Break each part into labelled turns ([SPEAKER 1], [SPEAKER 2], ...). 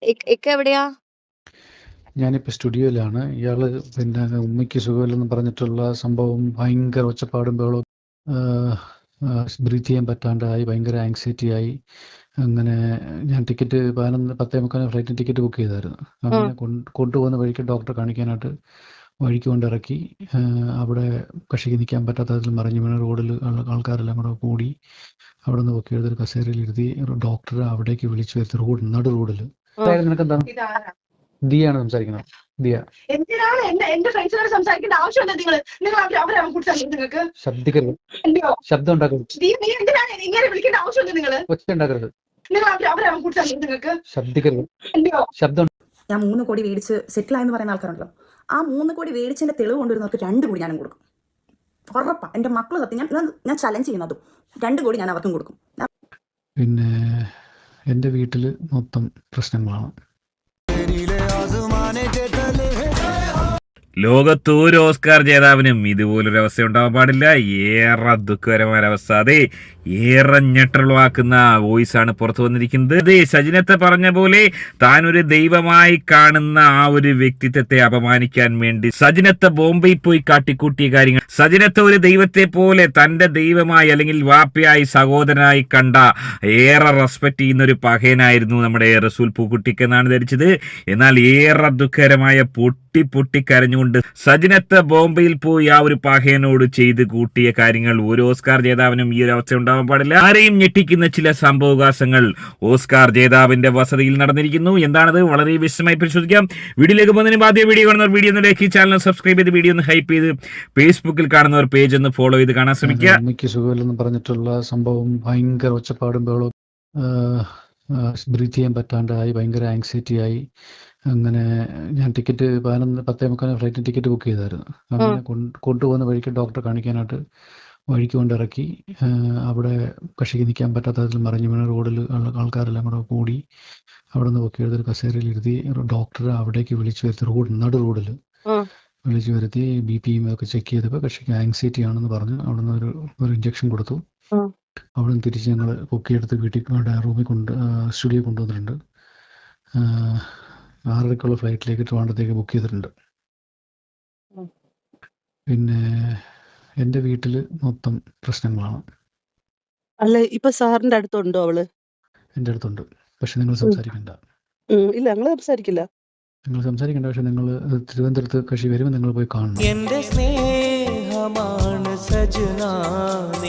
[SPEAKER 1] ഇക്ക എവിടെയാ?
[SPEAKER 2] ഞാനിപ്പോൾ സ്റ്റുഡിയോയിലാണ്. ഇയാള് പിന്നെ ഉമ്മയ്ക്ക് സുഖമില്ലെന്ന് പറഞ്ഞിട്ടുള്ള സംഭവം ഭയങ്കര ഒച്ചപ്പാടും ബഹളവും, ബ്രീത്ത് ചെയ്യാൻ പറ്റാണ്ടായി, ഭയങ്കര ആങ്സൈറ്റി ആയി. അങ്ങനെ ഞാൻ ടിക്കറ്റ് 10:45 ഫ്ലൈറ്റിന് ടിക്കറ്റ് ബുക്ക് ചെയ്തായിരുന്നു. അങ്ങനെ കൊണ്ടുപോകുന്ന വഴിക്ക് ഡോക്ടറെ കാണിക്കാനായിട്ട് വഴിക്ക് കൊണ്ടിറക്കി. അവിടെ കക്ഷിക്ക് നിൽക്കാൻ പറ്റാത്ത തരത്തിൽ മറിഞ്ഞു വീണ് റോഡിൽ ആൾക്കാരെല്ലാം കൂടെ കൂടി അവിടെ നിന്ന് പൊക്കി എടുത്തൊരു കസേരയിലിരുത്തി ഡോക്ടറെ അവിടേക്ക് വിളിച്ചു വരുത്തി നടു റോഡിൽ. നിനക്കെന്താണ്? ദിയാണ് സംസാരിക്കുന്നത്. ദിയ
[SPEAKER 3] എന്തിനാണ് എന്റെ ഫ്രണ്ട്സിനോട് സംസാരിക്കേണ്ട ആവശ്യമില്ല. നിങ്ങൾ അവരെ നിങ്ങൾക്ക്
[SPEAKER 2] ശബ്ദിക്കരുത്,
[SPEAKER 3] എന്റെയോ
[SPEAKER 2] ശബ്ദം ഉണ്ടാക്കരുത്,
[SPEAKER 3] നീ എന്തിനാണ് ഇങ്ങനെ വിളിക്കേണ്ട ആവശ്യമില്ല.
[SPEAKER 2] ഒച്ച ഉണ്ടാക്കരുത്,
[SPEAKER 3] നിങ്ങൾ അവരെ നിങ്ങൾക്ക്
[SPEAKER 2] ശബ്ദിക്കരുത്,
[SPEAKER 3] എന്റെയോ
[SPEAKER 2] ശബ്ദം.
[SPEAKER 4] ഞാൻ 3 കോടി മേടിച്ച് സെറ്റിലായെന്ന് പറയുന്ന ആൾക്കാരുണ്ടല്ലോ, ആ 3 കോടി മേടിച്ചതിന്റെ തെളിവ് കൊണ്ടുവരുന്നവർക്ക് 2 കോടി ഞാനും കൊടുക്കും. ഉറപ്പാ. എൻ്റെ മക്കൾ സത്യം ഞാൻ ചലഞ്ച് ചെയ്യുന്നതും 2 കോടി ഞാൻ അവർക്കും കൊടുക്കും.
[SPEAKER 2] പിന്നെ എൻ്റെ വീട്ടിൽ മൊത്തം പ്രശ്നങ്ങളാണ്.
[SPEAKER 5] ലോകത്തൊരു ഓസ്കാർ ജേതാവിനും ഇതുപോലൊരു അവസ്ഥ ഉണ്ടാവാൻ പാടില്ല. ഏറെ ദുഃഖകരമായ അവസ്ഥ. അതെ, ഏറെ ഞെട്ടലുളവാക്കുന്ന വോയിസാണ് പുറത്തു വന്നിരിക്കുന്നത്. അതെ, സജിനത്തെ പറഞ്ഞ പോലെ താൻ ഒരു ദൈവമായി കാണുന്ന ആ ഒരു വ്യക്തിത്വത്തെ അപമാനിക്കാൻ വേണ്ടി സജിനത്തെ ബോംബെയിൽ പോയി കാട്ടിക്കൂട്ടിയ കാര്യങ്ങൾ, സജിനത്തെ ഒരു ദൈവത്തെ പോലെ തന്റെ ദൈവമായി അല്ലെങ്കിൽ വാപ്പയായി സഹോദരനായി കണ്ട ഏറെ റെസ്പെക്ട് ചെയ്യുന്ന ഒരു പഹയനായിരുന്നു നമ്മുടെ റസൂൽ പൂക്കുട്ടിക്ക് എന്നാണ് ധരിച്ചത്. എന്നാൽ ഏറെ ദുഃഖകരമായ പൊട്ടി കരഞ്ഞുകൊണ്ട് സജിനത്ത് ബോംബെയിൽ പോയി ആ ഒരു പഹയനോട് ചെയ്ത് കൂട്ടിയ കാര്യങ്ങൾ ഒരു ഓസ്കാർ ജേതാവിനും ഈ ഒരു അവസ്ഥ ഉണ്ടാവാൻ പാടില്ല. ആരെയും ഞെട്ടിക്കുന്ന ചില സംഭവവികാസങ്ങൾ ഓസ്കാർ ജേതാവിന്റെ വസതിയിൽ നടന്നിരിക്കുന്നു. എന്താണത്? വളരെ വിശദമായി പരിശോധിക്കാം. വീഡിയോയിലേക്ക് പോകുന്നതിന് ആദ്യം വീഡിയോ കാണുന്നവർ വീഡിയോ ഒന്ന് ലൈക്ക്, ചാനൽ സബ്സ്ക്രൈബ് ചെയ്ത് വീഡിയോ ഒന്ന് ഹൈപ്പ് ചെയ്ത് ഫേസ്ബുക്കിൽ കാണുന്നവർ പേജ് ഒന്ന് ഫോളോ ചെയ്ത് കാണാൻ ശ്രമിക്കുക.
[SPEAKER 2] ഉമ്മയ്ക്ക് സുഖമില്ലെന്ന് പറഞ്ഞിട്ടുള്ള സംഭവം ഭയങ്കര ഒച്ചപ്പാടും ബഹളവും, ബ്രീത്ത് ചെയ്യാൻ പറ്റാണ്ടായി, ഭയങ്കര ആങ്സൈറ്റി ആയി. അങ്ങനെ ഞാൻ ടിക്കറ്റ് 10:45 ഫ്ലൈറ്റിന് ടിക്കറ്റ് ബുക്ക് ചെയ്തായിരുന്നു. അങ്ങനെ കൊണ്ടുപോകുന്ന വഴിക്ക് ഡോക്ടറെ കാണിക്കാനായിട്ട് വഴിക്ക് കൊണ്ടിറക്കി. അവിടെ കക്ഷിക്ക് നിൽക്കാൻ പറ്റാത്ത തരത്തിൽ മറിഞ്ഞു വീണ് റോഡിൽ ആൾക്കാരെല്ലാം കൂടെ കൂടി അവിടെ നിന്ന് പൊക്കി എടുത്തൊരു കസേരയിലിരുത്തി ഡോക്ടറെ അവിടേക്ക് വിളിച്ചു വരുത്തി നടു റോഡിൽ വിളിച്ചു വരുത്തി BP ഒക്കെ ചെക്ക് ചെയ്തപ്പോൾ കക്ഷിക്ക് ആങ്സൈറ്റി ആണെന്ന് പറഞ്ഞു. അവിടെ നിന്ന് ഒരു ഇഞ്ചക്ഷൻ കൊടുത്തു. അവിടെ നിന്ന് തിരിച്ച് ഞങ്ങൾ പൊക്കിയെടുത്ത് വീട്ടിൽ റൂമിൽ സ്റ്റുഡിയോ കൊണ്ടുവന്നിട്ടുണ്ട്. 6:30 ഫ്ലൈറ്റിലേക്ക് ട്രിവാൻഡ്രത്തേക്ക് ബുക്ക് ചെയ്തിട്ടുണ്ട്. പിന്നെ എൻ്റെ വീട്ടിൽ മൊത്തം പ്രശ്നങ്ങളാണ്.
[SPEAKER 6] അല്ല, ഇപ്പൊ സാറിന്റെ അടുത്തുണ്ടോ അവള്?
[SPEAKER 2] എൻ്റെ അടുത്തുണ്ട്. പക്ഷെ നിങ്ങൾ സംസാരിക്കണ്ട.
[SPEAKER 6] ഇല്ല, ഞങ്ങള് സംസാരിക്കില്ല.
[SPEAKER 2] നിങ്ങൾ സംസാരിക്കണ്ട. പക്ഷെ നിങ്ങൾ തിരുവനന്തപുരത്ത് കക്ഷി വരുമ്പോൾ നിങ്ങൾ പോയി കാണണം.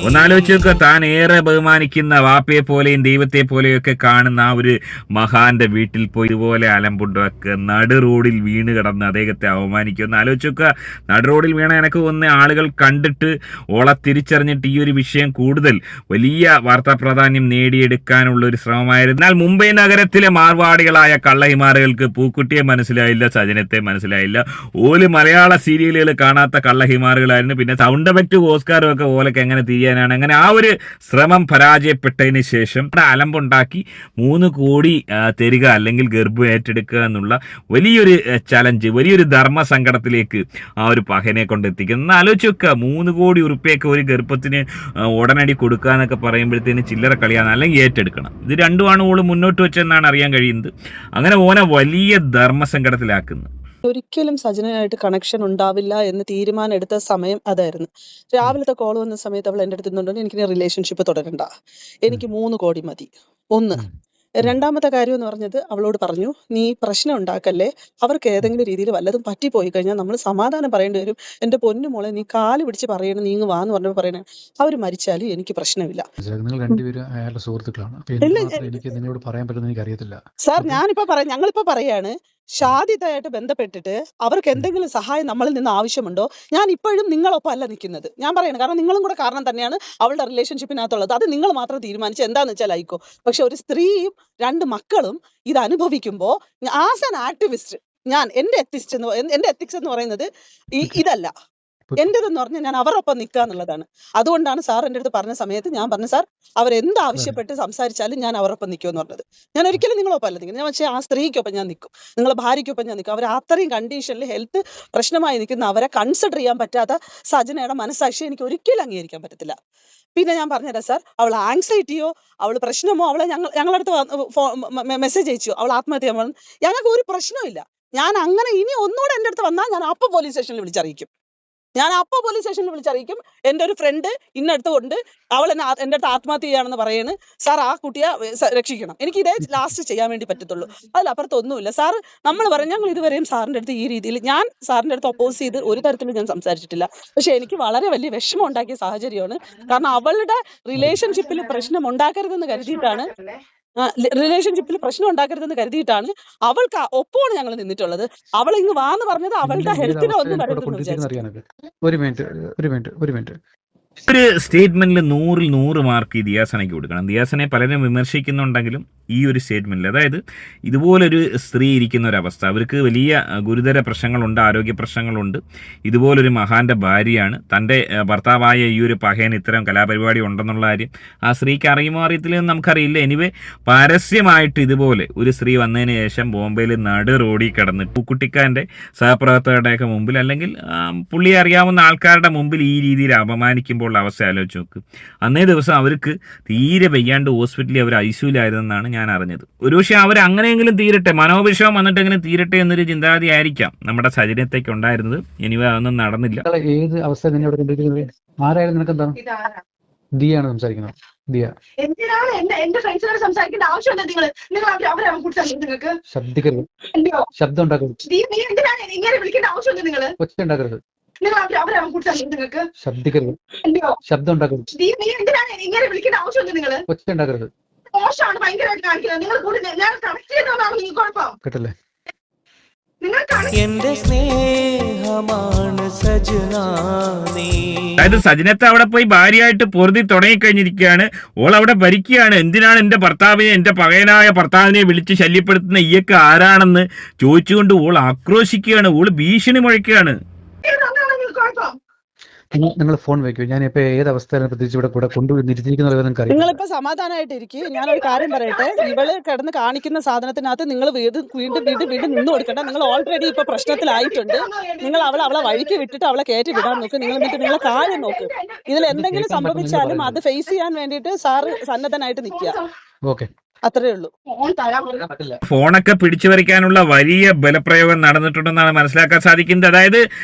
[SPEAKER 5] ഒന്നാലോചിച്ച് നോക്കുക, താൻ ഏറെ ബഹുമാനിക്കുന്ന വാപ്പയെ പോലെയും ദൈവത്തെ പോലെയൊക്കെ കാണുന്ന ആ ഒരു മഹാന്റെ വീട്ടിൽ പോയി ഇതുപോലെ അലമ്പുണ്ടാക്കുക, നടു റോഡിൽ വീണ് കിടന്ന് അദ്ദേഹത്തെ അവമാനിക്കുക. ഒന്ന് ആലോചിച്ച് നോക്കുക. നടു റോഡിൽ വീണ എനിക്ക് ഒന്ന് ആളുകൾ കണ്ടിട്ട് ഓളെ തിരിച്ചറിഞ്ഞിട്ട് ഈ ഒരു വിഷയം കൂടുതൽ വലിയ വാർത്താ പ്രാധാന്യം നേടിയെടുക്കാനുള്ള ഒരു ശ്രമമായിരുന്നു. എന്നാൽ മുംബൈ നഗരത്തിലെ മാർവാടികളായ കള്ളഹിമാറുകൾക്ക് പൂക്കുട്ടിയെ മനസ്സിലായില്ല, സജനത്തെ മനസ്സിലായില്ല. ഓല് മലയാള സീരിയലുകൾ കാണാത്ത കള്ളഹിമാറുകളായിരുന്നു. പിന്നെ സൗണ്ട് എഫക്റ്റ് ഓസ്കാറും ഒക്കെ ഓലൊക്കെ എങ്ങനെ തിരിയാനാണ്. അങ്ങനെ ആ ഒരു ശ്രമം പരാജയപ്പെട്ടതിന് ശേഷം അലമ്പുണ്ടാക്കി 3 കോടി തരിക അല്ലെങ്കിൽ ഗർഭം ഏറ്റെടുക്കുക എന്നുള്ള വലിയൊരു ചലഞ്ച്, വലിയൊരു ധർമ്മ സങ്കടത്തിലേക്ക് ആ ഒരു പഹനെ കൊണ്ടെത്തിക്കുന്നത്. ആലോചിച്ച് വെക്കുക, 3 കോടി ഉറുപ്പ്യൊക്കെ ഒരു ഗർഭത്തിന് ഉടനടി കൊടുക്കുക എന്നൊക്കെ പറയുമ്പോഴത്തേന് ചില്ലറ കളിയാണ്, അല്ലെങ്കിൽ ഏറ്റെടുക്കണം. ഇത് രണ്ടുമാണ് ഓള് മുന്നോട്ട് വെച്ചെന്നാണ് അറിയാൻ കഴിയുന്നത്. അങ്ങനെ ഓനെ വലിയ ധർമ്മസങ്കടത്തിലാക്കുന്നത്.
[SPEAKER 6] ഒരിക്കലും സജനയായിട്ട് കണക്ഷൻ ഉണ്ടാവില്ല എന്ന് തീരുമാനം എടുത്ത സമയം അതായിരുന്നു. രാവിലത്തെ കോൾ വന്ന സമയത്ത് അവൾ എൻ്റെ അടുത്ത് നിന്നുണ്ടെങ്കിൽ എനിക്ക് റിലേഷൻഷിപ്പ് തുടരണ്ട, എനിക്ക് 3 കോടി മതി. ഒന്ന്. രണ്ടാമത്തെ കാര്യം എന്ന് പറഞ്ഞത്, അവളോട് പറഞ്ഞു, നീ പ്രശ്നം ഉണ്ടാക്കല്ലേ, അവർക്ക് ഏതെങ്കിലും രീതിയിൽ വല്ലതും പറ്റിപ്പോയി കഴിഞ്ഞാൽ നമ്മൾ സമാധാനം പറയേണ്ടി വരും. എന്റെ പൊന്നു മോളെ, നീ കാല് പിടിച്ച് പറയണം, നീ ഇങ്ങ് വാന്ന് പറഞ്ഞപ്പോൾ പറയണേ, അവര് മരിച്ചാലും എനിക്ക് പ്രശ്നമില്ല.
[SPEAKER 2] നിങ്ങൾ രണ്ടുപേരും അയാളുടെ സുഹൃത്തുക്കളാണ്. എനിക്ക് നിങ്ങളോട് പറയാൻ പറ്റുന്ന എനിക്ക് അറിയത്തില്ല
[SPEAKER 6] സാർ. ഞങ്ങളിപ്പോ പറയാണ്, ഷാദിദയായിട്ട് ബന്ധപ്പെട്ടിട്ട് അവർക്ക് എന്തെങ്കിലും സഹായം നമ്മളിൽ നിന്ന് ആവശ്യമുണ്ടോ? ഞാൻ ഇപ്പോഴും നിങ്ങളൊപ്പം അല്ല നിൽക്കുന്നത്. ഞാൻ പറയണം, കാരണം നിങ്ങളും കൂടെ കാരണം തന്നെയാണ് അവളുടെ റിലേഷൻഷിപ്പിനകത്തുള്ളത്. അത് നിങ്ങൾ മാത്രം തീരുമാനിച്ച് എന്താന്ന് വെച്ചാൽ ആയിക്കോ. പക്ഷെ ഒരു സ്ത്രീയും 2 മക്കളും ഇത് അനുഭവിക്കുമ്പോ ആസ് ആൻ ആക്ടിവിസ്റ്റ്, എന്റെ എത്തിക്സ് എന്ന് പറയുന്നത് ഇതല്ല. എന്റേതെന്ന് പറഞ്ഞാൽ ഞാൻ അവരൊപ്പം നിൽക്കുക എന്നുള്ളതാണ്. അതുകൊണ്ടാണ് സാർ എൻ്റെ അടുത്ത് പറഞ്ഞ സമയത്ത് ഞാൻ പറഞ്ഞു, സാർ അവരെന്ത് ആവശ്യപ്പെട്ട് സംസാരിച്ചാലും ഞാൻ അവരൊപ്പം നിൽക്കുമെന്ന് പറഞ്ഞത്. ഞാൻ ഒരിക്കലും നിങ്ങളൊപ്പം അല്ല നിൽക്കുന്നത്. ഞാൻ പക്ഷേ ആ സ്ത്രീക്കൊപ്പം ഞാൻ നിൽക്കും, നിങ്ങളെ ഭാര്യയ്ക്കൊപ്പം ഞാൻ നിൽക്കും. അവർ അത്രയും കണ്ടീഷനിൽ ഹെൽത്ത് പ്രശ്നമായി നിൽക്കുന്ന അവരെ കൺസിഡർ ചെയ്യാൻ പറ്റാത്ത സജനയുടെ മനസ്സാക്ഷി എനിക്ക് ഒരിക്കലും അംഗീകരിക്കാൻ പറ്റത്തില്ല. പിന്നെ ഞാൻ പറഞ്ഞുതരാം സാർ, അവൾ ആങ്സൈറ്റിയോ അവൾ പ്രശ്നമോ അവളെ ഞങ്ങളടുത്ത് മെസ്സേജ് അയച്ചു അവൾ ആത്മഹത്യ ചെയ്യാൻ പറഞ്ഞു. ഞങ്ങൾക്ക് ഒരു പ്രശ്നമില്ല. ഞാൻ അങ്ങനെ ഇനി ഒന്നുകൂടെ എൻ്റെ അടുത്ത് വന്നാൽ ഞാൻ അപ്പോൾ പോലീസ് സ്റ്റേഷനിൽ വിളിച്ചറിയിക്കും. എൻ്റെ ഒരു ഫ്രണ്ട് ഇന്നടുത്ത് കൊണ്ട് അവൾ എൻ്റെ അടുത്ത് ആത്മഹത്യ ചെയ്യാണെന്ന് പറയുന്നു. സാർ ആ കുട്ടിയെ രക്ഷിക്കണം. എനിക്ക് ഇതേ ലാസ്റ്റ് ചെയ്യാൻ വേണ്ടി പറ്റത്തുള്ളൂ, അതിലപ്പുറത്തൊന്നുമില്ല. സാർ നമ്മൾ പറയും, ഞങ്ങൾ ഇതുവരെയും സാറിൻ്റെ അടുത്ത് ഈ രീതിയിൽ ഞാൻ സാറിൻ്റെ അടുത്ത് ഒപ്പോസ് ചെയ്ത് ഒരു തരത്തിലും ഞാൻ സംസാരിച്ചിട്ടില്ല. പക്ഷെ എനിക്ക് വളരെ വലിയ വിഷമം ഉണ്ടാക്കിയ സാഹചര്യമാണ്. കാരണം അവളുടെ റിലേഷൻഷിപ്പിൽ പ്രശ്നം ഉണ്ടാക്കരുതെന്ന് കരുതിയിട്ടാണ് അവൾക്ക് ഒപ്പമാണ് ഞങ്ങൾ നിന്നിട്ടുള്ളത്. അവൾ ഇങ്ങ് വാന്ന് പറഞ്ഞത് അവളുടെ ഹെൽത്തിനെ ഒന്നും വരരുതെന്ന് വിചാരിച്ചു.
[SPEAKER 2] ഒരു മിനിറ്റ്.
[SPEAKER 5] ഒരു സ്റ്റേറ്റ്മെന്റിൽ 100-ൽ 100 മാർക്ക് ദിയാസനയ്ക്ക് കൊടുക്കണം. ദിയാസനെ പലരും വിമർശിക്കുന്നുണ്ടെങ്കിലും ഈ ഒരു സ്റ്റേറ്റ്മെന്റിൽ, അതായത് ഇതുപോലൊരു സ്ത്രീ ഇരിക്കുന്ന ഒരവസ്ഥ, അവർക്ക് വലിയ ഗുരുതര പ്രശ്നങ്ങളുണ്ട്, ആരോഗ്യ പ്രശ്നങ്ങളുണ്ട്, ഇതുപോലൊരു മഹാന്റെ ഭാര്യയാണ്, തൻ്റെ ഭർത്താവായ ഈ ഒരു പഹയൻ ഇത്തരം കലാപരിപാടി ഉണ്ടെന്നുള്ള കാര്യം ആ സ്ത്രീക്ക് അറിയുമോ അറിയത്തില്ലെന്ന് നമുക്കറിയില്ല. എനിവേ പരസ്യമായിട്ട് ഇതുപോലെ ഒരു സ്ത്രീ വന്നതിന് ശേഷം ബോംബെയിൽ നടു റോഡിൽ കിടന്ന് പൂക്കുട്ടിക്കാരൻ്റെ സഹപ്രവർത്തകരുടെയൊക്കെ മുമ്പിൽ, അല്ലെങ്കിൽ പുള്ളിയെ അറിയാവുന്ന ആൾക്കാരുടെ മുമ്പിൽ ഈ രീതിയിൽ അപമാനിക്കുമ്പോൾ അവസ്ഥ ആലോചിച്ച് നോക്ക്. അന്നേ ദിവസം അവർക്ക് തീരെ വയ്യാണ്ട് ഹോസ്പിറ്റലിൽ അവർ ഐസിയുലായിരുന്നെന്നാണ് ഞാൻ അറിഞ്ഞത്. ഒരുപക്ഷെ അവർ അങ്ങനെയെങ്കിലും തീരട്ടെ, മനോവിഷമം വന്നിട്ട് എങ്ങനെ തീരട്ടെ എന്നൊരു ചിന്താഗതി ആയിരിക്കാം നമ്മുടെ സജനത്തേക്ക് ഉണ്ടായിരുന്നത്. എനിവേ അതൊന്നും നടന്നില്ല.
[SPEAKER 2] ഏത് അവസ്ഥ നിന്നെ അവിടെ കണ്ടിരിക്കുന്നത്? ആരായാലും നിനക്ക് എന്താണ്? ദിയാണ് സംസാരിക്കുന്നത്. ദിയ,
[SPEAKER 3] എന്തിനാണ് എന്റെ ഫ്രണ്ട്സിനോട് സംസാരിക്കേണ്ട ആവശ്യമുണ്ട്? നിങ്ങൾ അവരെ കുറിച്ച് നിങ്ങൾക്ക്
[SPEAKER 2] ശബ്ദിക്കരുത്, ശബ്ദം ഉണ്ടാക്കരുത്,
[SPEAKER 3] നീ എന്തിനാണ് ഇങ്ങനെ വിളിക്കേണ്ട ആവശ്യമുണ്ട്? നിങ്ങൾ
[SPEAKER 2] ഒച്ച ഉണ്ടാക്കരുത്,
[SPEAKER 3] നിങ്ങൾ അവരെ കുറിച്ച് നിങ്ങൾക്ക്
[SPEAKER 2] ശബ്ദിക്കരുത്, ശബ്ദം ഉണ്ടാക്കരുത്,
[SPEAKER 3] നീ എന്തിനാണ് ഇങ്ങനെ വിളിക്കേണ്ട ആവശ്യമുണ്ട്? നിങ്ങൾ
[SPEAKER 2] ഒച്ച ഉണ്ടാക്കരുത്.
[SPEAKER 3] മോശമാണ് ഭയങ്കരമായിട്ട് കാണിക്കുന്നത്. നിങ്ങൾ കൂടി ഞാൻ കണക്ട് ചെയ്തതാണ് നിങ്ങൾക്ക് കുഴപ്പം.
[SPEAKER 2] കേട്ടല്ലേ?
[SPEAKER 1] എന്റെ സ്നേഹമാണ് സജനാ നീ.
[SPEAKER 5] അതായത് സജനത്തെ അവിടെ പോയി ഭാര്യയായിട്ട് പൊറുതി തുടങ്ങിക്കഴിഞ്ഞിരിക്കുകയാണ്. ഓൾ അവിടെ ഭരിക്കുകയാണ്. എന്തിനാണ് എൻ്റെ ഭർത്താവിനെ, എൻ്റെ പകയനായ ഭർത്താവിനെ വിളിച്ച് ശല്യപ്പെടുത്തുന്ന ഈയൊക്കെ ആരാണെന്ന് ചോദിച്ചുകൊണ്ട് ഓൾ ആക്രോശിക്കുകയാണ്, ഓൾ ഭീഷണി മുഴക്കുകയാണ്.
[SPEAKER 2] നിങ്ങൾ ഫോൺ വെക്കൂ. ഞാനിപ്പോ ഏത് അവസ്ഥയിലാണ് പ്രത്യേകിച്ച് ഇവിടെ കൂടെ കൊണ്ടുവന്നിരിക്കുന്നത്?
[SPEAKER 6] നിങ്ങളിപ്പോ സമാധാനമായിട്ടിരിക്കും. ഞാനൊരു കാര്യം പറയട്ടെ, ഇവള് കിടന്ന് കാണിക്കുന്ന സാധനത്തിനകത്ത് നിങ്ങൾ വീണ്ടും നിന്ന് കൊടുക്കണ്ട. നിങ്ങൾ ഓൾറെഡി ഇപ്പൊ പ്രശ്നത്തിലായിട്ടുണ്ട്. നിങ്ങൾ അവളെ വഴിക്ക് വിട്ടിട്ട് അവളെ കയറ്റി വിടാൻ നോക്ക്. നിങ്ങൾ എന്നിട്ട് നിങ്ങളെ കാര്യം നോക്ക്. ഇതിൽ എന്തെങ്കിലും സംഭവിച്ചാലും അത് ഫേസ് ചെയ്യാൻ വേണ്ടിയിട്ട് സാറ് സന്നദ്ധനായിട്ട് നിൽക്കുക.
[SPEAKER 2] ഓക്കെ,
[SPEAKER 6] അത്രേ ഉള്ളൂ.
[SPEAKER 5] ഫോണൊക്കെ പിടിച്ചു പറിക്കാനുള്ള വലിയ ബലപ്രയോഗം നടന്നിട്ടുണ്ടെന്നാണ് മനസ്സിലാക്കാൻ സാധിക്കുന്നത്. അതായത്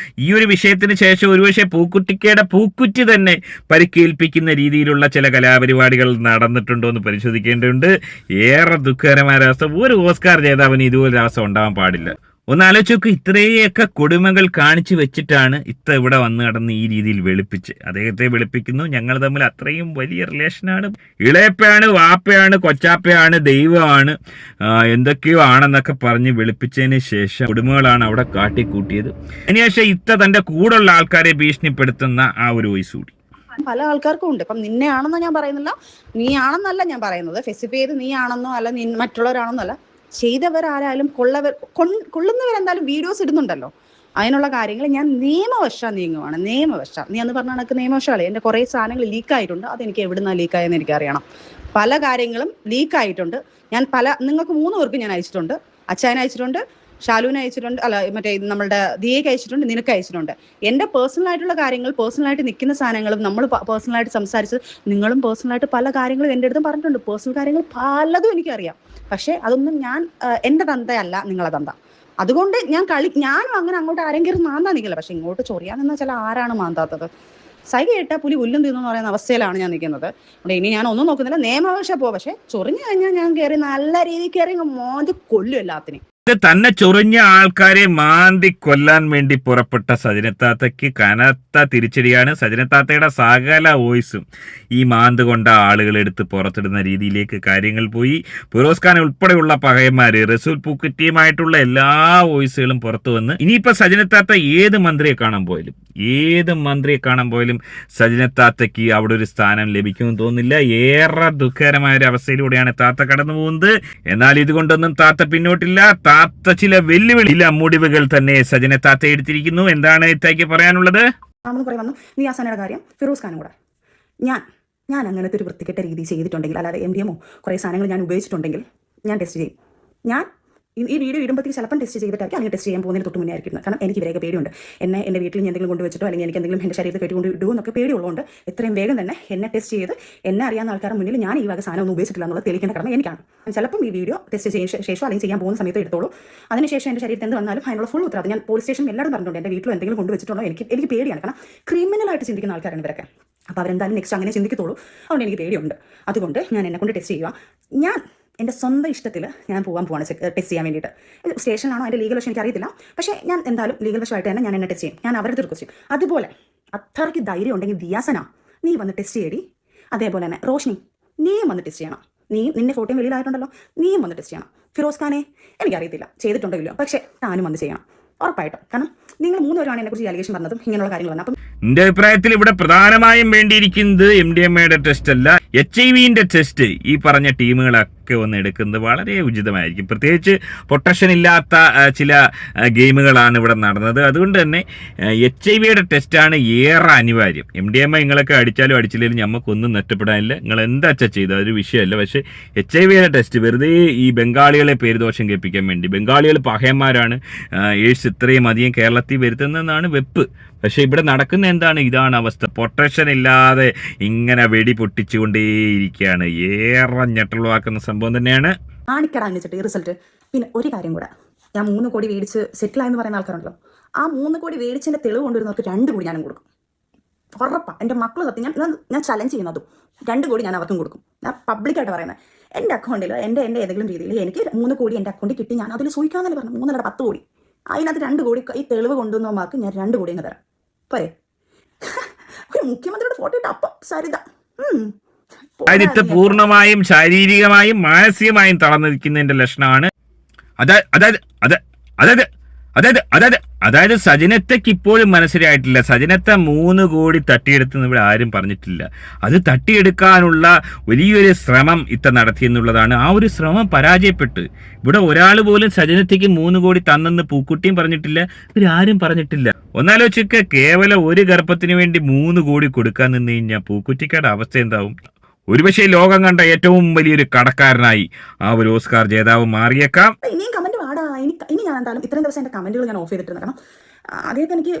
[SPEAKER 5] ഈ ഒരു വിഷയത്തിന് ശേഷം ഒരുപക്ഷെ പൂക്കുറ്റിക്കയുടെ പൂക്കുറ്റി തന്നെ പരിക്കേൽപ്പിക്കുന്ന രീതിയിലുള്ള ചില കലാപരിപാടികൾ നടന്നിട്ടുണ്ടോ എന്ന് പരിശോധിക്കേണ്ടതുണ്ട്. ഏറെ ദുഃഖകരമായ അവസ്ഥ. ഒരു ഓസ്കാർ ജേതാവിന് ഇതുപോലൊരു അവസ്ഥ ഉണ്ടാവാൻ പാടില്ല. ഒന്ന് ആലോചിച്ച്, ഇത്രയൊക്കെ കൊടുമകൾ കാണിച്ചു വെച്ചിട്ടാണ് ഇവിടെ വന്ന് കടന്ന് ഈ രീതിയിൽ വെളുപ്പിച്ച് അദ്ദേഹത്തെ വെളുപ്പിക്കുന്നു. ഞങ്ങൾ തമ്മിൽ അത്രയും വലിയ റിലേഷനാണ്, ഇളയപ്പയാണ്, വാപ്പയാണ്, കൊച്ചാപ്പയാണ്, ദൈവമാണ്, എന്തൊക്കെയോ ആണെന്നൊക്കെ പറഞ്ഞ് വെളുപ്പിച്ചതിന് ശേഷം കൊടുമകളാണ് അവിടെ കാട്ടിക്കൂട്ടിയത്. അതിനുശേഷം തൻ്റെ കൂടെയുള്ള ആൾക്കാരെ ഭീഷണിപ്പെടുത്തുന്ന ആ ഒരു വോയിസ് കൂടി
[SPEAKER 4] പല ആൾക്കാർക്കും ഉണ്ട്. ഇപ്പം നിന്നെ ആണെന്നോ ഞാൻ പറയുന്നില്ല, നീ ആണെന്നല്ല ഞാൻ പറയുന്നത്, സ്പെസിഫൈ ചെയ്ത് നീ ആണെന്നോ അല്ല മറ്റുള്ളവരാണെന്നോ അല്ല. ചെയ്തവരാരായാലും കൊള്ളുന്നവരെന്തായാലും വീഡിയോസ് ഇടുന്നുണ്ടല്ലോ. അതിനുള്ള കാര്യങ്ങൾ ഞാൻ നിയമവശാ നീങ്ങുവാണ്. നീ അന്ന് പറഞ്ഞ കണക്ക് നിയമവശാലേ എൻ്റെ കുറേ സാധനങ്ങൾ ലീക്കായിട്ടുണ്ട്. അതെനിക്ക് എവിടുന്നാണ് ലീക്കായെന്ന് എനിക്കറിയണം. പല കാര്യങ്ങളും ലീക്കായിട്ടുണ്ട്. നിങ്ങൾക്ക് 3 പേർക്ക് ഞാൻ അയച്ചിട്ടുണ്ട്. അച്ചായനെ അയച്ചിട്ടുണ്ട്, ഷാലുവിനെ അയച്ചിട്ടുണ്ട്, മറ്റേ നമ്മളുടെ ദിയയ്ക്ക് അയച്ചിട്ടുണ്ട്, നിനക്ക് അയച്ചിട്ടുണ്ട്. എൻ്റെ പേഴ്സണലായിട്ടുള്ള കാര്യങ്ങൾ, പേഴ്സണലായിട്ട് നിൽക്കുന്ന സാധനങ്ങളും നമ്മൾ പേഴ്സണലായിട്ട് സംസാരിച്ച് നിങ്ങളും പേഴ്സണലായിട്ട് പല കാര്യങ്ങളും എൻ്റെ അടുത്തും പറഞ്ഞിട്ടുണ്ട്. പേഴ്സണൽ കാര്യങ്ങൾ പലതും എനിക്കറിയാം. പക്ഷേ അതൊന്നും എൻ്റെ തന്തയല്ല നിങ്ങളെ തന്ത. അതുകൊണ്ട് ഞാനും അങ്ങനെ അങ്ങോട്ട് ആരെങ്കിലും മാന്താൻ നിൽക്കില്ല. പക്ഷെ ഇങ്ങോട്ട് ചൊറിയാൻ വെച്ചാൽ ആരാണ് മാന്താത്തത്? സൈ കേട്ടാൽ പുലി പുല്ലും തിന്നു പറയുന്ന അവസ്ഥയിലാണ് ഞാൻ നിൽക്കുന്നത്. അവിടെ ഇനി ഞാൻ ഒന്നും നോക്കുന്നില്ല, നിയമവശ പക്ഷെ ചൊറിഞ്ഞു കഴിഞ്ഞാൽ ഞാൻ കയറി നല്ല രീതിയിൽ കയറി മോന്തി കൊല്ലും എല്ലാത്തിനും.
[SPEAKER 5] തന്നെ ചൊറിഞ്ഞ ആൾക്കാരെ മാന്തി കൊല്ലാൻ വേണ്ടി പുറപ്പെട്ട സജനത്താത്തയ്ക്ക് കനത്ത തിരിച്ചടിയാണ്. സജനത്താത്തയുടെ സകല വോയിസും ഈ മാന്ത് കൊണ്ട ആളുകൾ എടുത്ത് പുറത്തിടുന്ന രീതിയിലേക്ക് കാര്യങ്ങൾ പോയി. ഫിറോസ് ഖാൻ ഉൾപ്പെടെയുള്ള പകയന്മാര്, റസൂൽ പൂക്കുറ്റിയുമായിട്ടുള്ള എല്ലാ വോയിസുകളും പുറത്തു വന്ന് ഇനിയിപ്പോൾ സജനത്താത്ത ഏത് മന്ത്രിയെ കാണാൻ പോയാലും സജനത്താത്തയ്ക്ക് അവിടെ ഒരു സ്ഥാനം ലഭിക്കുമെന്ന് തോന്നുന്നില്ല. ഏറെ ദുഃഖകരമായ ഒരു അവസ്ഥയിലൂടെയാണ് താത്ത കടന്നു പോകുന്നത്. എന്നാൽ ഇതുകൊണ്ടൊന്നും താത്ത പിന്നോട്ടില്ല. താത്ത ചില വെല്ലുവിളി, ചില മുടിവുകൾ തന്നെ സജനത്താത്ത എടുത്തിരിക്കുന്നു. എന്താണ് ഇത്തേക്ക് പറയാനുള്ളത്?
[SPEAKER 4] നമ്മൾ കുറേ വന്നു ദിയാസനയുടെ കാര്യം, ഫിറോസ് ഖാനും കൂടെ. ഞാൻ അങ്ങനത്തെ ഒരു വൃത്തികെട്ട രീതി ചെയ്തിട്ടുണ്ടെങ്കിൽ, അല്ലാതെ MDMO കുറേ സാധനങ്ങൾ ഞാൻ ഉപയോഗിച്ചിട്ടുണ്ടെങ്കിൽ ഞാൻ ടെസ്റ്റ് ചെയ്യും. ഞാൻ ഈ വീഡിയോ ഇടുമ്പോഴത്തേക്ക് ചിലപ്പം ടെസ്റ്റ് ചെയ്തിട്ടായിരിക്കും, അല്ലെങ്കിൽ ടെസ്റ്റ് ചെയ്യാൻ പോകുന്നതിന് തൊട്ട് മുന്നേ ആയിരിക്കും. കാരണം എനിക്ക് ഇവരെയൊക്കെ പേടിയുണ്ട്. എൻ്റെ വീട്ടിൽ ഞാൻ എന്തെങ്കിലും കൊണ്ടുവച്ചിട്ടോ അല്ലെങ്കിൽ എനിക്ക് എന്തെങ്കിലും എൻ്റെ ശരീരത്തിൽ കെട്ടി കൊണ്ട് ഇടുമോ എന്നൊക്കെ പേടിയുള്ളതുകൊണ്ട് എത്രയും വേഗം തന്നെ എന്നെ ടെസ്റ്റ് ചെയ്ത് എന്നെ അറിയാവുന്ന ആൾക്കാരുടെ മുന്നിൽ ഞാൻ ഈ വക സാധനം ഒന്നും ഉപയോഗിച്ചിട്ടില്ല എന്നുള്ളത് തെളിയിക്കേണ്ട കടമ എനിക്കാണ്. ചിലപ്പം ഈ വീഡിയോ ടെസ്റ്റ് ചെയ്ത ശേഷം അല്ലെങ്കിൽ ചെയ്യാൻ പോകുന്ന സമയത്ത് എടുത്തോളൂ. അതിനുശേഷം എൻ്റെ ശരീരത്തിൽ എന്ത് വന്നാലും അതിനുള്ള ഫുൾ ഉത്തരവാദിത്തം ഞാൻ പോലീസ് സ്റ്റേഷനിൽ എല്ലാവരും പറഞ്ഞിട്ടുണ്ട്. എൻ്റെ വീട്ടിൽ എന്തെങ്കിലും കൊണ്ടുവച്ചിട്ടുണ്ടോ എനിക്ക് പേടിയാണ്. കാരണം ക്രിമിനലായിട്ട് ചിന്തിക്കുന്ന ആൾക്കാരാണ് ഇവരൊക്കെ. അപ്പോൾ അവരെന്തായാലും നെക്സ്റ്റ് അങ്ങനെ ചിന്തിക്കത്തുള്ളൂ. അതുകൊണ്ട് എനിക്ക് പേടിയുണ്ട്. അതുകൊണ്ട് ഞാൻ എന്നെ കൊണ്ട് ടെസ്റ്റ് ചെയ്യുക. ഞാൻ എൻ്റെ സ്വന്തം ഇഷ്ടത്തിൽ ഞാൻ പോവാണ് ടെസ്റ്റ് ചെയ്യാൻ വേണ്ടിയിട്ട്. സ്റ്റേഷനിലാണോ അതിൻ്റെ ലീഗൽ വശം എനിക്കറിയത്തില്ല. പക്ഷേ ഞാൻ എന്തായാലും ലീഗൽ വശമായിട്ട് തന്നെ ഞാൻ എന്നെ ടെസ്റ്റ് ചെയ്യും. ഞാൻ അവരുടെ റിക്വസ്റ്റ് ചെയ്യും. അതുപോലെ അത്രയ്ക്ക് ധൈര്യം ഉണ്ടെങ്കിൽ ദിയാസന നീ വന്ന് ടെസ്റ്റ് ചെയ്യടി. അതേപോലെ തന്നെ റോഷ്നി നീയും വന്ന് ടെസ്റ്റ് ചെയ്യണം. നിന്നെ ഫോട്ടോയും വെളിയിലായിട്ടുണ്ടല്ലോ, നീയും വന്ന് ടെസ്റ്റ് ചെയ്യണം. ഫിറോസ് ഖാനെ എനിക്കറിയത്തില്ല ചെയ്തിട്ടുണ്ടോ ഇല്ലയോ, പക്ഷേ താനും വന്ന് ചെയ്യണം ഉറപ്പായിട്ടും. കാരണം നിങ്ങൾ 3 പേരാണ് എന്നെക്കുറിച്ച് അലിഗേഷൻ പറഞ്ഞതും ഇങ്ങനെയുള്ള കാര്യങ്ങൾ വന്നത്. അപ്പം
[SPEAKER 5] എന്റെ അഭിപ്രായത്തിൽ ഇവിടെ പ്രധാനമായും വേണ്ടിയിരിക്കുന്നത് MDMAയുടെ ടെസ്റ്റ് അല്ല, HIV-ന്റെ ടെസ്റ്റ് ഈ പറഞ്ഞ ടീമുകളൊക്കെ ഒന്ന് എടുക്കുന്നത് വളരെ ഉചിതമായിരിക്കും. പ്രത്യേകിച്ച് പ്രൊട്ടക്ഷൻ ഇല്ലാത്ത ചില ഗെയിമുകളാണ് ഇവിടെ നടന്നത്. അതുകൊണ്ട് തന്നെ HIV-യുടെ ടെസ്റ്റാണ് ഏറെ അനിവാര്യം. MDMA നിങ്ങളൊക്കെ അടിച്ചാലും അടിച്ചില്ലെങ്കിലും നമുക്കൊന്നും നഷ്ടപ്പെടാനില്ല. നിങ്ങൾ എന്താ ചെയ്തത് അതൊരു വിഷയമല്ല. പക്ഷേ HIV-യുടെ ടെസ്റ്റ് വെറുതെ ഈ ബംഗാളികളെ പേരുദോഷം കേൾപ്പിക്കാൻ വേണ്ടി, ബംഗാളികൾ പഹയന്മാരാണ്, എയ്ഡ്സ് ഇത്രയും അധികം കേരളത്തിൽ വരുത്തുന്നതെന്നാണ് വെപ്പ്. പക്ഷെ ഇവിടെ നടക്കുന്ന എന്താണ്? ഇതാണ് അവസ്ഥ. പ്രൊട്ടക്ഷൻ ഇല്ലാതെ ഇങ്ങനെ വെടി പൊട്ടിച്ചുകൊണ്ടേയിരിക്കുകയാണ്. ഏറെ ഞെട്ടലുവാക്കുന്ന സംഭവം തന്നെയാണ്.
[SPEAKER 4] ആണിക്കട വെച്ചിട്ട് ഈ റിസൾട്ട്. പിന്നെ ഒരു കാര്യം കൂടെ, ഞാൻ 3 കോടി മേടിച്ച് സെറ്റിലായെന്ന് പറയുന്ന ആൾക്കാരുണ്ടല്ലോ, ആ 3 കോടി മേടിച്ചതിൻ്റെ തെളിവ് കൊണ്ടുവരുന്നവർക്ക് 2 കോടി ഞാനും കൊടുക്കും. ഉറപ്പാണ്. എൻ്റെ മക്കൾ സത്യം ഞാൻ ചലഞ്ച് ചെയ്യുന്നതും 2 കോടി ഞാൻ അവർക്കും കൊടുക്കും. ഞാൻ പബ്ലിക്കായിട്ട് പറയുന്നത്. എൻ്റെ അക്കൗണ്ടിൽ എൻ്റെ ഏതെങ്കിലും രീതിയിൽ എനിക്ക് 3 കോടി എൻ്റെ അക്കൗണ്ടിൽ കിട്ടി, ഞാൻ അതിൽ സൂഹിക്കാമെന്നല്ലേ പറഞ്ഞു. 3 10 കോടി. അതിനകത്ത് 2 കോടി ഈ തെളിവ് കൊണ്ടുവന്നവർക്ക് ഞാൻ 2 കോടി അങ്ങ് തരാം. പോരെ? ഒരു മുഖ്യമന്ത്രിയുടെ ഫോട്ടോ ഇട്ട് അപ്പം സരിത
[SPEAKER 5] അതായത് പൂർണ്ണമായും ശാരീരികമായും മാനസികമായും തളർന്നിരിക്കുന്നതിന്റെ ലക്ഷണമാണ്. അതായത് സജനത്തേക്ക് ഇപ്പോഴും മനസ്സിലായിട്ടില്ല. സജനത്തെ 3 കോടി തട്ടിയെടുത്തെന്ന് ഇവിടെ ആരും പറഞ്ഞിട്ടില്ല. അത് തട്ടിയെടുക്കാനുള്ള വലിയൊരു ശ്രമം നടത്തിയെന്നുള്ളതാണ്. ആ ഒരു ശ്രമം പരാജയപ്പെട്ട് ഇവിടെ ഒരാൾ പോലും സജനത്തേക്ക് 3 കോടി തന്നെന്ന് പൂക്കുട്ടിയും പറഞ്ഞിട്ടില്ല, ഇവരാരും പറഞ്ഞിട്ടില്ല. ഒന്നാലോചിക്ക, കേവലം ഒരു ഗർഭത്തിന് വേണ്ടി 3 കോടി കൊടുക്കാൻ നിന്ന് കഴിഞ്ഞാൽ പൂക്കുറ്റിക്കയുടെ അവസ്ഥ എന്താവും? ഒരുപക്ഷെ ലോകം കണ്ട ഏറ്റവും വലിയൊരു കടക്കാരനായി ആ ഒരു ഓസ്കാർ ജേതാവ് മാറിയേക്കാം.
[SPEAKER 4] ഇനിയും കമന്റ് വാടാ. ഇനി ഞാൻ എന്തായാലും ഇത്രയും ദിവസം എൻ്റെ കമന്റുകൾ ഞാൻ ഓഫ് ചെയ്തിട്ടുണ്ട്. കാരണം ആദ്യമായിട്ട് എനിക്ക്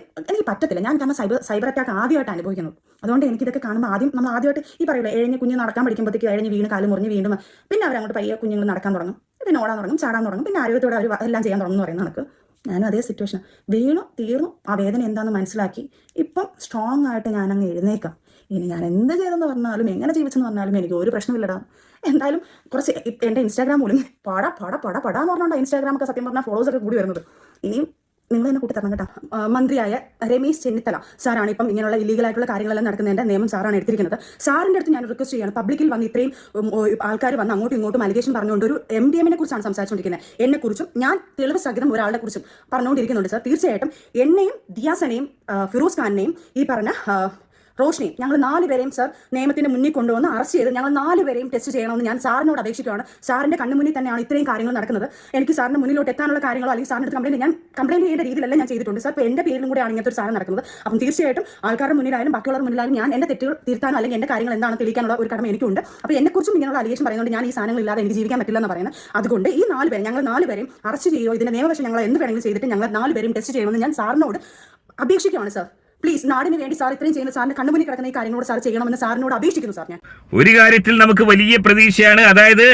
[SPEAKER 4] പറ്റത്തില്ല. ഞാൻ കാരണം സൈബർ അറ്റാക്ക് ആദ്യമായിട്ട് അനുഭവിക്കുന്നത്. അതുകൊണ്ട് എനിക്കിതൊക്കെ കാണുമ്പോൾ നമ്മൾ ആദ്യമായിട്ട് ഈ പറയില്ല, എഴഞ്ഞ് കുഞ്ഞ് നടക്കാൻ പഠിക്കുമ്പോഴത്തേക്ക് എഴഞ്ഞ് വീണ് കാല് മുറിഞ്ഞ് വീണ്ടും പിന്നെ അവരങ്ങോട്ട് പയ്യെ കുഞ്ഞുങ്ങൾ നടക്കാൻ തുടങ്ങും, പിന്നെ ഓടാൻ തുടങ്ങും, ചാടാൻ തുടങ്ങും, പിന്നെ ആരോഗ്യത്തോടെ അവർ എല്ലാം ചെയ്യാൻ തുടങ്ങും എന്ന് പറയുന്ന കണക്ക് ഞാനും അതേ സിറ്റുവേഷൻ. വീണു തീർന്നു, ആ വേദന എന്താണെന്ന് മനസ്സിലാക്കി ഇപ്പം സ്ട്രോങ് ആയിട്ട് ഞാനങ്ങ് എഴുന്നേക്കാം. ഇനി ഞാൻ എന്ത് ചെയ്തെന്ന് പറഞ്ഞാലും എങ്ങനെ ജീവിച്ചെന്ന് പറഞ്ഞാലും എനിക്ക് ഒരു പ്രശ്നമില്ലടാ. എന്തായാലും കുറച്ച് എൻ്റെ ഇൻസ്റ്റാഗ്രാം പോലും പടാന്ന് പറഞ്ഞുകൊണ്ട് ഇൻസ്റ്റാഗ്രാമൊക്കെ സത്യം പറഞ്ഞാൽ ഫോളോവേഴ്സൊക്കെ കൂടി വരുന്നത്. ഇനിയും നിങ്ങൾ തന്നെ കൂട്ടി തരണം കേട്ടോ. മന്ത്രിയായ രമേശ് ചെന്നിത്തല സാറാണ് ഇപ്പം ഇങ്ങനെയുള്ള ഇല്ലീഗലായിട്ടുള്ള കാര്യങ്ങളെല്ലാം നടക്കുന്നതിൻ്റെ നിയമം സാറാണ് എടുത്തിരിക്കുന്നത്. സാറിൻ്റെ അടുത്ത് ഞാൻ റിക്വസ്റ്റ് ചെയ്യാണ്, പബ്ലിക്കിൽ വന്ന് ഇത്രയും ആൾക്കാർ വന്ന് അങ്ങോട്ടും ഇങ്ങോട്ടും അലിഗേഷൻ പറഞ്ഞുകൊണ്ട് ഒരു MDMA കുറിച്ചാണ് സംസാരിച്ചുകൊണ്ടിരിക്കുന്നത്. എന്നെക്കുറിച്ചും ഞാൻ തെളിവ് സഹിതം ഒരാളുടെ കുറിച്ചും പറഞ്ഞുകൊണ്ടിരിക്കുന്നുണ്ട് സാർ. തീർച്ചയായിട്ടും എന്നെയും ദിയാസനെയും ഫിറോസ് ഖാനെയും ഈ പറഞ്ഞ റോഷ്നി ഞങ്ങൾ 4 പേരെയും സാർ നിയമത്തിന് മുന്നിൽ കൊണ്ടുവന്ന് അറസ്റ്റ് ചെയ്ത് ഞങ്ങൾ 4 പേരെയും ടെസ്റ്റ് ചെയ്യണമെന്ന് ഞാൻ സാറിനോട് അപേക്ഷിക്കുകയാണ്. സാറിൻ്റെ കണ്ണു മുന്നിൽ തന്നെയാണ് ഇത്രയും കാര്യങ്ങൾ നടക്കുന്നത്. എനിക്ക് സാറിൻ്റെ മുന്നിലോട്ട് എത്താനുള്ള കാര്യങ്ങളോ അല്ലെങ്കിൽ സാറിൻ്റെ കംപ്ലയിൻറ്റ് ചെയ്യേണ്ട രീതിയിലെല്ലാം ഞാൻ ചെയ്തിട്ടുണ്ട് സാർ. ഇപ്പോൾ എൻ്റെ പേരിലും കൂടെയാണ് ഇങ്ങനത്തെ ഒരു സാധനം നടക്കുന്നത്. അപ്പം തീർച്ചയായിട്ടും ആൾക്കാരുടെ മുന്നിലായാലും ബാക്കിയുള്ളവരുടെ മുന്നിലായാലും ഞാൻ എൻ്റെ തെറ്റുകൾ തിരുത്താനോ അല്ലെങ്കിൽ എൻ്റെ കാര്യങ്ങൾ എന്താണെന്ന് തെളിയിക്കാനുള്ള ഒരു കടമ എനിക്കുണ്ട്. അപ്പോൾ എന്നെക്കുറിച്ചും ഇങ്ങനെയുള്ള അലിഗേഷൻ പറയുന്നത് ഞാൻ ഈ സാധനങ്ങൾ ഇല്ലാതെ എനിക്ക് ജീവിക്കാൻ പറ്റില്ല എന്ന് പറയുന്നത്. അതുകൊണ്ട് ഈ 4 പേരെ ഞങ്ങൾ 4 പേരെയും അറസ്റ്റ് ചെയ്യുമോ, ഇതിൻ്റെ നിയമവശം ഞങ്ങൾ എന്ത് വേണമെങ്കിലും ചെയ്തിട്ട് ഞങ്ങൾ 4 പേരെയും ടെസ്റ്റ് ചെയ്യണമെന്ന് ഞാൻ സാറിനോട് അപേക്ഷിക്കുകയാണ് സാർ. പ്ലീസ്, നാടിന് വേണ്ടി സാർ ഇത്രയും ചെയ്യുന്ന സാറിന്റെ കണ്ണുമുന്നിൽ കിടക്കുന്ന ഈ കാര്യങ്ങളോട് സാർ ചെയ്യണമെന്ന് സാറിനോട് അപേക്ഷിക്കുന്നു സാർ. ഞാൻ
[SPEAKER 5] ഒരു കാര്യത്തിൽ നമുക്ക് വലിയ പ്രതീക്ഷയാണ്. അതായത്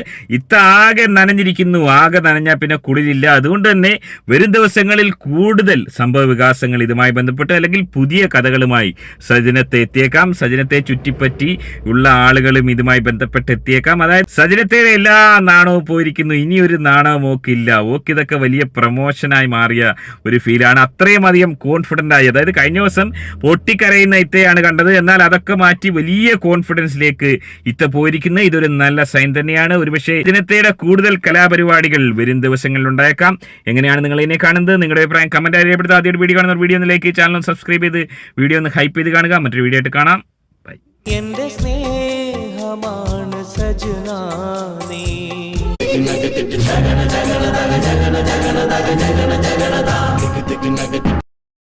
[SPEAKER 5] ആകെ നനഞ്ഞിരിക്കുന്നു. ആകെ നനഞ്ഞാൽ പിന്നെ കുളിരില്ല. അതുകൊണ്ട് തന്നെ വരും ദിവസങ്ങളിൽ കൂടുതൽ സംഭവ വികാസങ്ങൾ ഇതുമായി ബന്ധപ്പെട്ട് അല്ലെങ്കിൽ പുതിയ കഥകളുമായി സജനത്തെ എത്തിയേക്കാം. സജനത്തെ ചുറ്റിപ്പറ്റി ഉള്ള ആളുകളും ഇതുമായി ബന്ധപ്പെട്ട് എത്തിയേക്കാം. അതായത് സജനത്തെ എല്ലാ നാണവും പോയിരിക്കുന്നു, ഇനിയൊരു നാണവും ഓക്കില്ല. ഓക്കിതൊക്കെ വലിയ പ്രമോഷനായി മാറിയ ഒരു ഫീലാണ്. അത്രയും അധികം കോൺഫിഡൻ്റ് ആയി. അതായത് കഴിഞ്ഞ ദിവസം പൊട്ടിക്കരയുന്ന ഇത്തയാണ് കണ്ടത്. എന്നാൽ അതൊക്കെ മാറ്റി വലിയ കോൺഫിഡൻസിലേക്ക് ഇത്ത പോയിരിക്കുന്നത് ഇതൊരു നല്ല സൈൻ തന്നെയാണ്. ഒരുപക്ഷെ ഇതിനത്തെ കൂടുതൽ കലാപരിപാടികൾ വരും ദിവസങ്ങളിൽ ഉണ്ടായേക്കാം. എങ്ങനെയാണ് നിങ്ങൾ ഇതിനെ കാണുന്നത്? നിങ്ങളുടെ അഭിപ്രായം കമന്റ് അറിയപ്പെടുത്തുക. ആദ്യം വീഡിയോ കാണുന്ന വീഡിയോ ഒന്ന് ലൈക്ക് ചെയ്ത് ചാനൽ സബ്സ്ക്രൈബ് ചെയ്ത് വീഡിയോ ഒന്ന് ഹൈപ്പ് ചെയ്ത് കാണുക. മറ്റൊരു വീഡിയോ ആയിട്ട് കാണാം. ബൈ.
[SPEAKER 1] എന്റെ സ്നേഹമാണ് സജനാനേ.
[SPEAKER 7] ജഗന ജഗന ജഗന ജഗന ജഗന ജഗന ജഗന